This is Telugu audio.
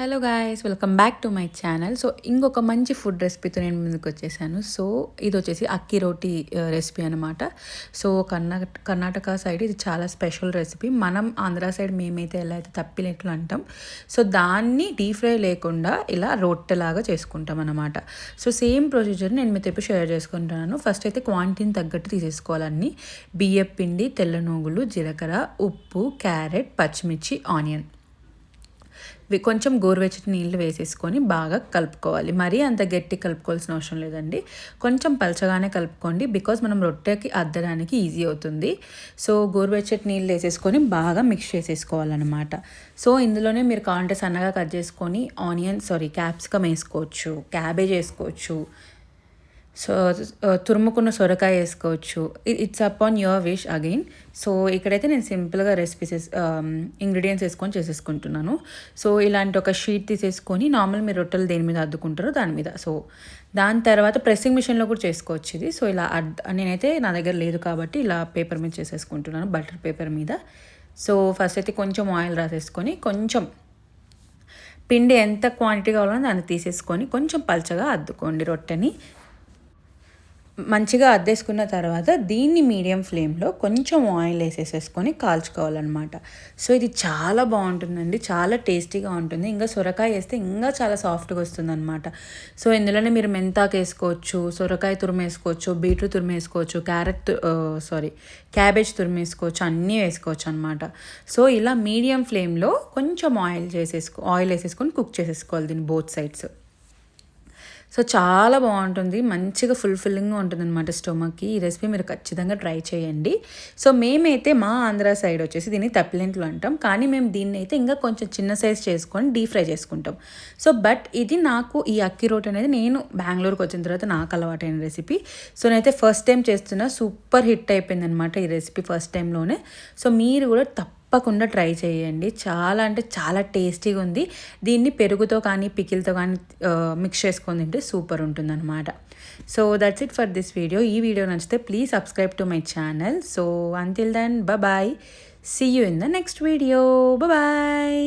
Hello guys, welcome back to my channel. So ఇంకొక మంచి ఫుడ్ రెసిపీతో నేను ముందుకు వచ్చేసాను. సో ఇది వచ్చేసి అక్కి రోటీ రెసిపీ అనమాట. సో కర్ణాటక సైడ్ ఇది చాలా స్పెషల్ రెసిపీ. మనం ఆంధ్ర సైడ్ మేమైతే ఎలా అయితే తప్పినట్లు అంటాం, సో దాన్ని డీప్ ఫ్రై లేకుండా ఇలా రొట్టెలాగా చేసుకుంటాం అనమాట. సో సేమ్ ప్రొసీజర్ నేను మీతో ఇప్పుడు షేర్ చేసుకుంటున్నాను. ఫస్ట్ అయితే క్వాంటిటీని తగ్గట్టు తీసేసుకోవాలన్నీ. బియ్యం పిండి, తెల్ల నూగులు, జీలకర్ర, ఉప్పు, క్యారెట్, పచ్చిమిర్చి, ఆనియన్, కొంచెం గోరువెచ్చటి నీళ్ళు వేసేసుకొని బాగా కలుపుకోవాలి. మరీ అంత గట్టి కలుపుకోవాల్సిన అవసరం లేదండి, కొంచెం పలచగానే కలుపుకోండి. బికాజ్ మనం రొట్టెకి అద్దడానికి ఈజీ అవుతుంది. సో గోరువెచ్చటి నీళ్ళు వేసేసుకొని బాగా మిక్స్ చేసేసుకోవాలన్నమాట. సో ఇందులోనే మీరు కావాలంటే సన్నగా కట్ చేసుకొని క్యాప్సికమ్ వేసుకోవచ్చు, క్యాబేజ్ వేసుకోవచ్చు, సో తురుముకున్న సొరకాయ వేసుకోవచ్చు. It's upon your wish again. So ఇక్కడైతే నేను సింపుల్గా రెసిపీస్ ఇంగ్రీడియంట్స్ వేసుకొని చేసేసుకుంటున్నాను. సో ఇలాంటి ఒక షీట్ తీసేసుకొని నార్మల్ మీరు రొట్టెలు దేని మీద అద్దుకుంటారో దాని మీద, సో దాని తర్వాత ప్రెస్సింగ్ మిషన్లో కూడా చేసుకోవచ్చు ఇది. సో ఇలా నేనైతే నా దగ్గర లేదు కాబట్టి ఇలా పేపర్ మీద చేసేసుకుంటున్నాను, బటర్ పేపర్ మీద. సో ఫస్ట్ అయితే కొంచెం ఆయిల్ రాసేసుకొని, కొంచెం పిండి ఎంత క్వాంటిటీ కావాలో దాన్ని తీసేసుకొని కొంచెం పల్చగా అద్దుకోండి రొట్టెని. మంచిగా అద్దేసుకున్న తర్వాత దీన్ని మీడియం ఫ్లేమ్లో కొంచెం ఆయిల్ వేసేసేసుకొని కాల్చుకోవాలన్నమాట. సో ఇది చాలా బాగుంటుందండి, చాలా టేస్టీగా ఉంటుంది. ఇంకా సొరకాయ వేస్తే ఇంకా చాలా సాఫ్ట్గా వస్తుంది అనమాట. సో ఇందులోనే మీరు మెంతాకు వేసుకోవచ్చు, సొరకాయ తురుము వేసుకోవచ్చు, బీట్రూట్ తురుము వేసుకోవచ్చు, క్యాబేజ్ తురుము వేసుకోవచ్చు, అన్నీ వేసుకోవచ్చు అనమాట. సో ఇలా మీడియం ఫ్లేమ్లో కొంచెం ఆయిల్ వేసేసుకొని కుక్ చేసేసుకోవాలి దీన్ని బోత్ సైడ్స్. సో చాలా బాగుంటుంది, మంచిగా ఫుల్ఫిల్లింగ్గా ఉంటుంది అనమాట స్టొమక్కి. ఈ రెసిపీ మీరు ఖచ్చితంగా ట్రై చేయండి. సో మేమైతే మా ఆంధ్ర సైడ్ వచ్చేసి దీన్ని తప్పిలెంట్లు అంటాం, కానీ మేము దీన్ని అయితే ఇంకా కొంచెం చిన్న సైజ్ చేసుకొని డీప్ ఫ్రై చేసుకుంటాం. సో బట్ ఇది నాకు ఈ అక్కి రోటి అనేది నేను బెంగళూరుకి వచ్చిన తర్వాత నాకు అలవాటైన రెసిపీ. సో నేనైతే ఫస్ట్ టైం చేస్తున్నా, సూపర్ హిట్ అయిపోయింది అనమాట ఈ రెసిపీ ఫస్ట్ టైంలోనే. సో మీరు కూడా తప్పకుండా ట్రై చేయండి, చాలా అంటే చాలా టేస్టీగా ఉంది. దీన్ని పెరుగుతో కానీ పికిల్తో కానీ మిక్స్ చేసుకొని తింటే సూపర్ ఉంటుందన్నమాట. So that's it for this video. ఈ వీడియో నచ్చితే please subscribe to my channel. So until then bye, see you in the next video. Bye.